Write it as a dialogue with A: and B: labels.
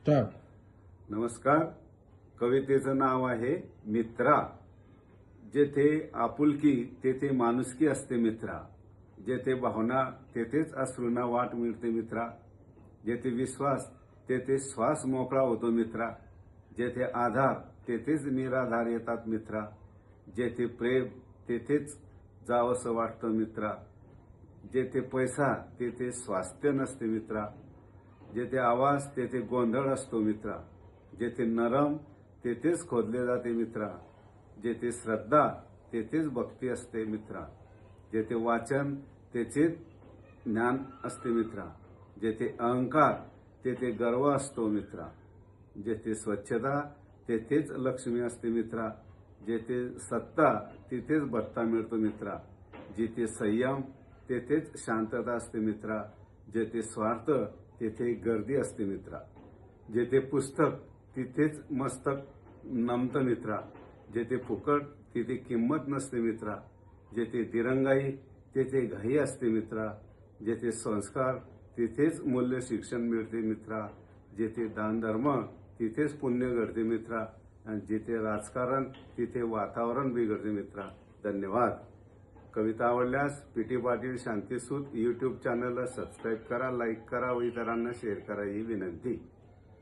A: Start.
B: नमस्कार. कवितेचं नाव आहे मित्रा. जेथे आपुलकी तेथे माणुसकी असते मित्रा. जेथे भावना तेथेच अश्रूंना वाट मिळते मित्रा. जेथे विश्वास तेथे श्वास मोकळा होतो मित्रा. जेथे आधार तेथेच निराधार येतात मित्रा. जेथे प्रेम तेथेच जावंसं वाटतं मित्रा. जेथे पैसा तेथे स्वास्थ्य नसते मित्रा. जेथे आवाज तेथे गोंधळ असतो मित्रा. जेथे नरम तेथेच खोदले जाते मित्रा. जेथे श्रद्धा तेथेच भक्ती असते मित्रा. जेथे वाचन तेथेच ज्ञान असते मित्रा. जेथे अहंकार तेथे गर्व असतो मित्रा. जेथे स्वच्छता तेथेच लक्ष्मी असते मित्रा. जेथे सत्ता तिथेच भत्ता मिळतो मित्रा. जिथे संयम तेथेच शांतता असते मित्रा. जेथे स्वार्थ तेथे गर्दी असते मित्रा. जेथे पुस्तक तिथेच मस्तक नमतं मित्रा. जेथे फुकट तिथे किंमत नसते मित्रा. जेथे दिरंगाई तेथे घाई असते मित्रा. जेथे संस्कार तिथेच मूल्य शिक्षण मिळते मित्रा. जेथे दानधर्म तिथेच पुण्य घडते मित्रा. आणि जिथे राजकारण तिथे वातावरण बिघडते मित्रा. धन्यवाद. कविता आवडल्यास पीटी पाटील शांतीसूत यूट्यूब चॅनलला सबस्क्राईब करा, लाईक करा व इतरांना शेअर करा ही विनंती.